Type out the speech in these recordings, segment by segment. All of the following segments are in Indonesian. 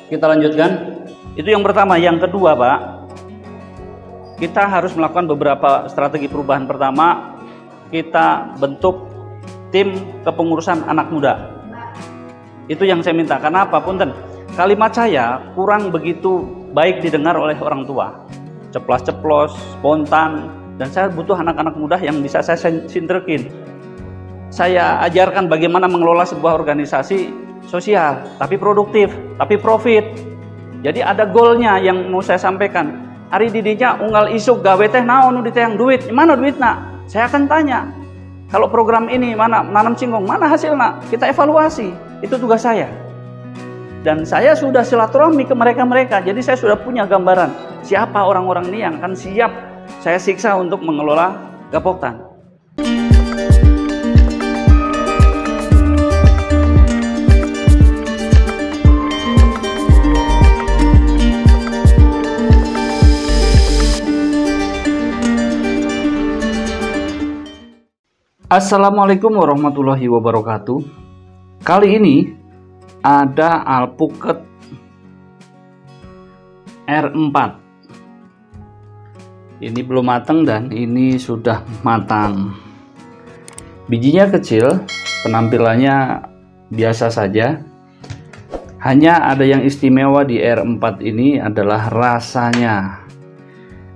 Kita lanjutkan. Itu yang pertama. Yang kedua, Pak, kita harus melakukan beberapa strategi perubahan. Pertama, kita bentuk tim kepengurusan anak muda. Itu yang saya minta. Karena apa? Punten, kalimat saya kurang begitu baik didengar oleh orang tua. Ceplas-ceplos, spontan, dan saya butuh anak-anak muda yang bisa saya sinterkin. Saya ajarkan bagaimana mengelola sebuah organisasi sosial, tapi produktif, tapi profit. Jadi ada goalnya yang mau saya sampaikan. Hari didinya unggal isuk gawe teh naon nu ditayang duit, mana duitna? Saya akan tanya. Kalau program ini mana nanam singkong, mana hasilnya? Kita evaluasi. Itu tugas saya. Dan saya sudah silaturahmi ke mereka-mereka. Jadi saya sudah punya gambaran siapa orang-orang ini yang akan siap saya siksa untuk mengelola Gapoktan. Assalamualaikum warahmatullahi wabarakatuh. Kali ini ada alpukat R4. Ini belum matang dan ini sudah matang. Bijinya kecil, penampilannya biasa saja. Hanya ada yang istimewa di R4 ini adalah rasanya.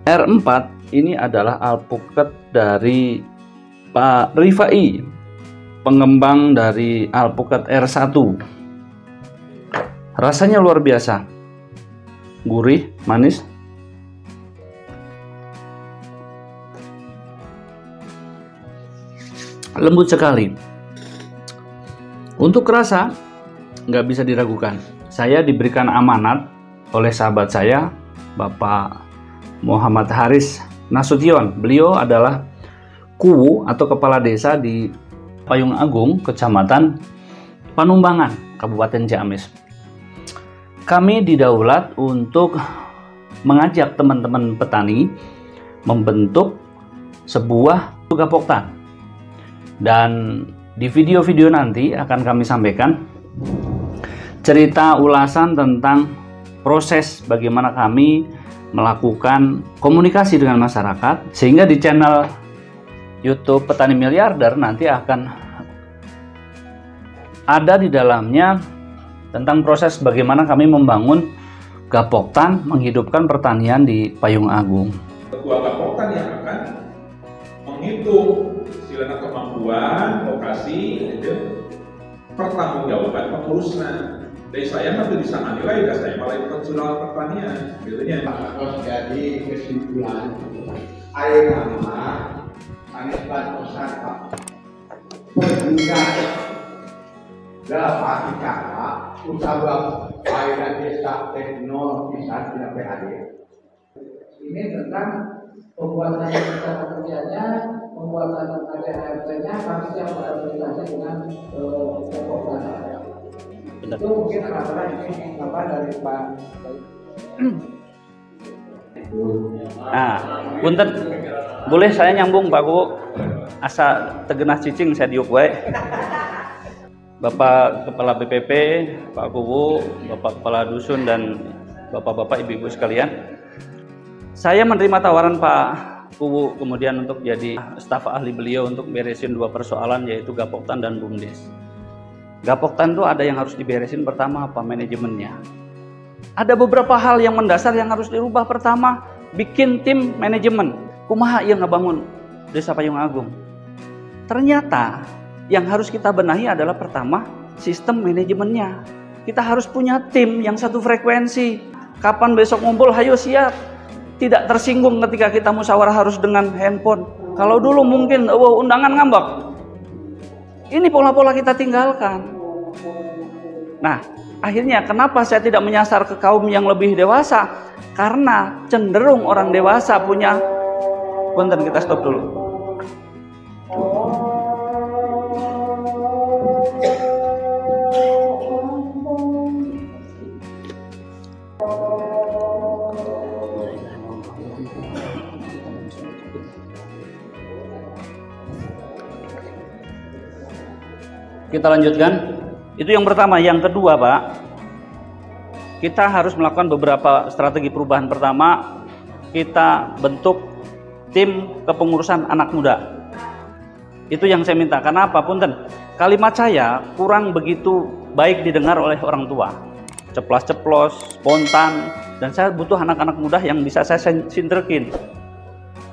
R4 ini adalah alpukat dari Pak Rifai, pengembang dari alpukat R1. Rasanya luar biasa, gurih, manis, lembut sekali. Untuk rasa nggak bisa diragukan. Saya diberikan amanat oleh sahabat saya, Bapak Muhammad Haris Nasution. Beliau adalah Kuwu atau kepala desa di Payung Agung, Kecamatan Panumbangan, Kabupaten Ciamis. Kami didaulat untuk mengajak teman-teman petani membentuk sebuah Gapoktan. Dan di video-video nanti akan kami sampaikan cerita ulasan tentang proses bagaimana kami melakukan komunikasi dengan masyarakat, sehingga di channel YouTube Petani Miliarder nanti akan ada di dalamnya tentang proses bagaimana kami membangun Gapoktan, menghidupkan pertanian di Payung Agung. Ketua Gapoktan yang akan menghitung sila kemampuan, lokasi, pertanggungjawaban pengurusan. Dari saya nanti bisa menilai, dan saya malah ikut surat pertanian, gitu ya. Terus jadi kesimpulan, air nama Anisban Osaka berguna dapat bicara usaha faedah desa teknologi tidak PAD. Ini tentang pembuatan cara kerjanya, pembuatan ADRT-nya, kami siap berkomunikasi dengan Gapoktan. Itu mungkin adalah ini apa dari Pak. Nah, punten, boleh saya nyambung Pak Kuwu? Asa tegenah cicing saya diuk wae. Bapak Kepala BPP, Pak Kuwu, Bapak Kepala Dusun, dan Bapak-bapak, Ibu-ibu sekalian. Saya menerima tawaran Pak Kuwu kemudian untuk jadi staf ahli beliau untuk beresin dua persoalan, yaitu Gapoktan dan BUMDes. Gapoktan itu ada yang harus diberesin. Pertama apa? Manajemennya. Ada beberapa hal yang mendasar yang harus dirubah. Pertama, bikin tim manajemen. Kumaha yang ngebangun Desa Payung Agung. Ternyata yang harus kita benahi adalah pertama, sistem manajemennya. Kita harus punya tim yang satu frekuensi. Kapan besok ngumpul, hayo siap. Tidak tersinggung ketika kita musyawarah harus dengan handphone. Kalau dulu mungkin undangan ngambek. Ini pola-pola kita tinggalkan. Nah, akhirnya kenapa saya tidak menyasar ke kaum yang lebih dewasa? Karena cenderung orang dewasa punya. Bentar, kita stop dulu. Kita lanjutkan. Itu yang pertama. Yang kedua, Pak, kita harus melakukan beberapa strategi perubahan. Pertama, kita bentuk tim kepengurusan anak muda. Itu yang saya minta. Karena apapun kalimat saya kurang begitu baik didengar oleh orang tua. Ceplas-ceplos, spontan, dan saya butuh anak-anak muda yang bisa saya sinterkin.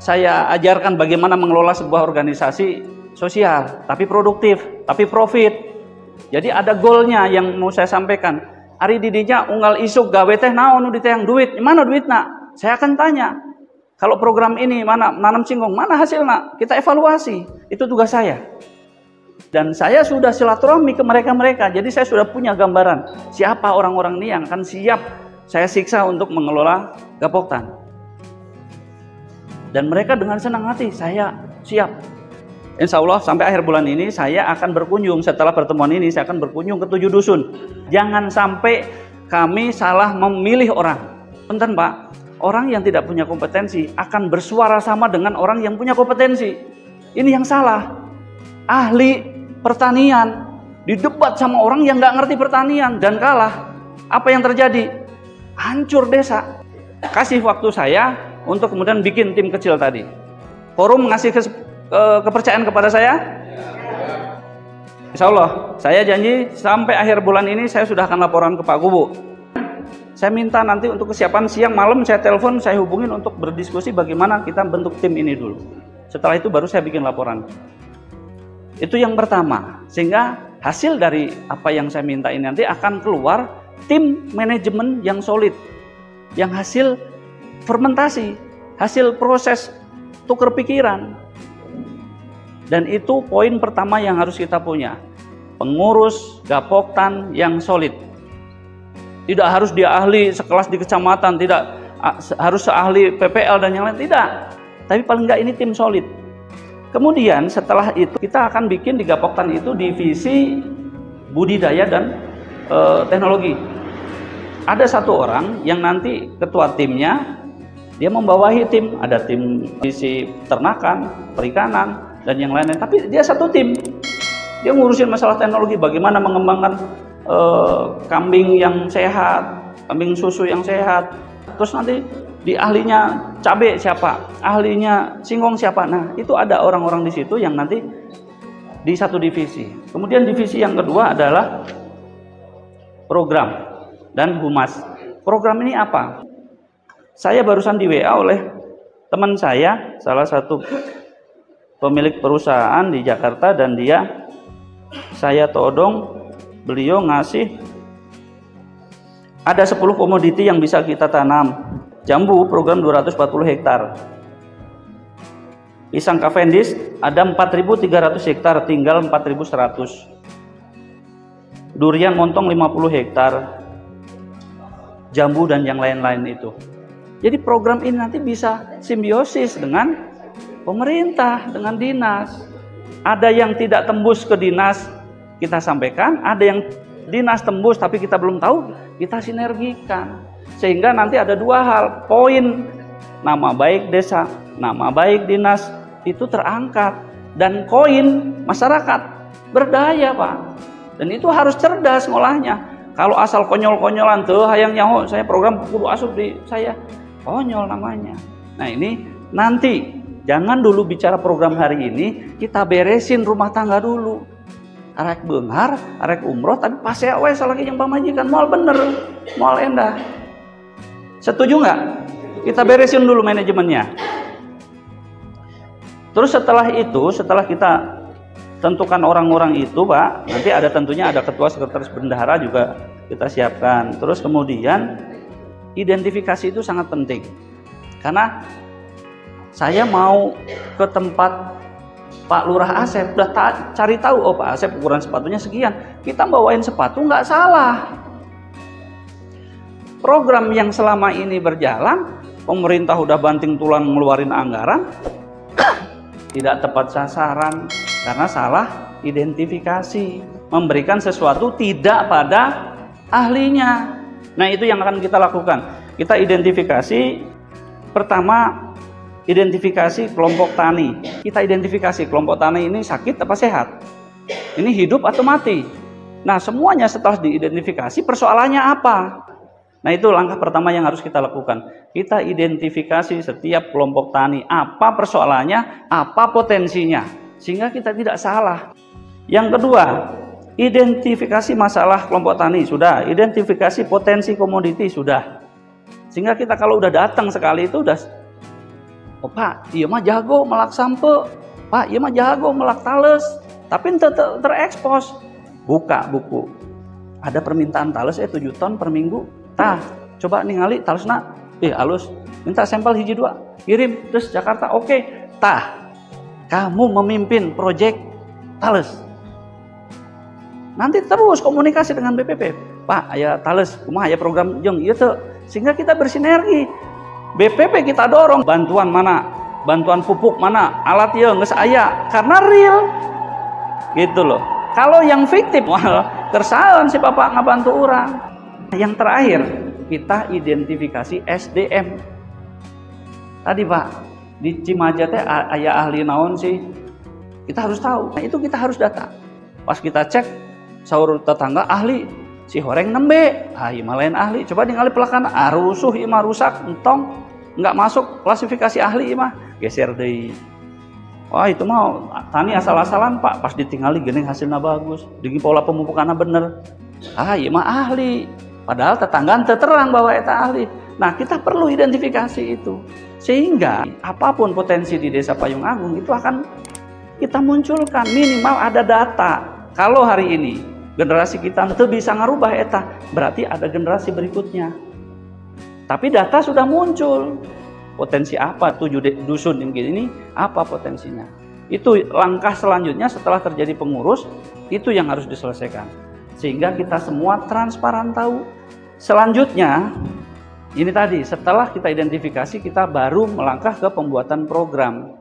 Saya ajarkan bagaimana mengelola sebuah organisasi sosial, tapi produktif, tapi profit. Jadi ada goalnya yang mau saya sampaikan. Ari didinya unggal isuk gawe teh naon nu ditayang duit, mana duit nak? Saya akan tanya. Kalau program ini mana nanam singkong, mana hasilnya? Kita evaluasi. Itu tugas saya. Dan saya sudah silaturahmi ke mereka-mereka. Jadi saya sudah punya gambaran siapa orang-orang ini yang akan siap saya siksa untuk mengelola Gapoktan. Dan mereka dengan senang hati, saya siap. Insya Allah sampai akhir bulan ini saya akan berkunjung. Setelah pertemuan ini saya akan berkunjung ke 7 dusun. Jangan sampai kami salah memilih orang. Punten Pak, orang yang tidak punya kompetensi akan bersuara sama dengan orang yang punya kompetensi. Ini yang salah. Ahli pertanian didebat sama orang yang nggak ngerti pertanian dan kalah. Apa yang terjadi? Hancur desa. Kasih waktu saya untuk kemudian bikin tim kecil tadi. Forum ngasih kepercayaan kepada saya? Insya Allah, saya janji sampai akhir bulan ini saya sudah akan laporan ke Pak Kubu. Saya minta nanti untuk kesiapan siang malam saya telepon, saya hubungin untuk berdiskusi bagaimana kita bentuk tim ini dulu. Setelah itu baru saya bikin laporan. Itu yang pertama, sehingga hasil dari apa yang saya minta ini nanti akan keluar tim manajemen yang solid, yang hasil fermentasi, hasil proses tukar pikiran. Dan itu poin pertama yang harus kita punya, pengurus Gapoktan yang solid. Tidak harus dia ahli sekelas di kecamatan, tidak harus ahli PPL dan yang lain, tidak. Tapi paling enggak ini tim solid. Kemudian setelah itu kita akan bikin di Gapoktan itu divisi budidaya dan teknologi. Ada satu orang yang nanti ketua timnya, dia membawahi tim, ada tim divisi ternakan, perikanan, dan yang lain-lain. Tapi dia satu tim, dia ngurusin masalah teknologi, bagaimana mengembangkan kambing yang sehat, kambing susu yang sehat. Terus nanti di ahlinya cabai siapa, ahlinya singkong siapa. Nah itu ada orang-orang di situ yang nanti di satu divisi. Kemudian divisi yang kedua adalah program dan humas. Program ini apa? Saya barusan di WA oleh teman saya, salah satu pemilik perusahaan di Jakarta, dan saya todong, beliau ngasih ada 10 komoditi yang bisa kita tanam. Jambu program 240 hektar. Pisang Cavendish ada 4.300 hektar, tinggal 4.100. Durian montong 50 hektar. Jambu dan yang lain-lain itu. Jadi program ini nanti bisa simbiosis dengan pemerintah, dengan dinas. Ada yang tidak tembus ke dinas, kita sampaikan. Ada yang dinas tembus tapi kita belum tahu, kita sinergikan. Sehingga nanti ada 2 hal, poin nama baik desa, nama baik dinas itu terangkat, dan koin masyarakat berdaya Pak. Dan itu harus cerdas ngolahnya. Kalau asal konyol-konyolan tuh hayang nyaho, saya program kudu asup di saya, konyol namanya. Nah ini nanti jangan dulu bicara program hari ini, kita beresin rumah tangga dulu. Arek beunghar, arek umroh, tapi pas ya we salaki yang pamajikan, moal bener, moal endah. Setuju nggak? Kita beresin dulu manajemennya. Terus setelah itu, setelah kita tentukan orang-orang itu Pak, nanti ada tentunya ada ketua sekretaris bendahara juga kita siapkan. Terus kemudian identifikasi itu sangat penting. Karena saya mau ke tempat Pak Lurah Asep, udah cari tahu, oh Pak Asep ukuran sepatunya sekian, kita bawain sepatu nggak salah. Program yang selama ini berjalan, pemerintah udah banting tulang ngeluarin anggaran, tidak tepat sasaran karena salah identifikasi, memberikan sesuatu tidak pada ahlinya. Nah itu yang akan kita lakukan. Kita identifikasi, pertama identifikasi kelompok tani. Kita identifikasi kelompok tani ini sakit apa sehat, ini hidup atau mati. Nah semuanya setelah diidentifikasi persoalannya apa. Nah, itu langkah pertama yang harus kita lakukan. Kita identifikasi setiap kelompok tani, apa persoalannya, apa potensinya, sehingga kita tidak salah. Yang kedua, identifikasi masalah kelompok tani sudah, identifikasi potensi komoditi sudah. Sehingga kita kalau udah datang sekali itu udah, oh Pak, iya mah jago melak sampe, Pak, iya mah jago melak tales, tapi terekspos. Buka buku, ada permintaan tales 7 ton per minggu. Tah, coba ningali talesna, alus, minta sampel hiji 2, kirim terus Jakarta. Oke, tah, kamu memimpin proyek tales. Nanti terus komunikasi dengan BPP. Pak, aya tales, kumaha aya program jeung ieu teu, sehingga kita bersinergi. BPP kita dorong bantuan mana, bantuan pupuk mana, alat ieu geus aya, karena real. Gitu loh. Kalau yang fiktif, kersaeun si Bapak ngabantu orang. Yang terakhir, kita identifikasi SDM. Tadi Pak, di Cimaja teh aya ahli naon sih? Kita harus tahu. Nah, itu kita harus data. Pas kita cek, saur tetangga ahli, si horeng nembe, ieu mah lain ahli. Coba ningali pelakana, rusuh ieu mah rusak, entong enggak masuk klasifikasi ahli ieu mah, geser deui. Wah, itu mah tani asal-asalan Pak, pas ditinggali geuning hasilnya bagus, digi pola pemupukannya bener. Ieu mah ahli. Padahal tetanggaan terang bahwa eta ahli. Nah, kita perlu identifikasi itu. Sehingga apapun potensi di Desa Payung Agung itu akan kita munculkan, minimal ada data. Kalau hari ini generasi kita itu bisa ngerubah eta, berarti ada generasi berikutnya. Tapi data sudah muncul. Potensi apa 7 dusun yang gini, apa potensinya. Itu langkah selanjutnya setelah terjadi pengurus, itu yang harus diselesaikan. Sehingga kita semua transparan tahu. Selanjutnya, ini tadi, setelah kita identifikasi, kita baru melangkah ke pembuatan program.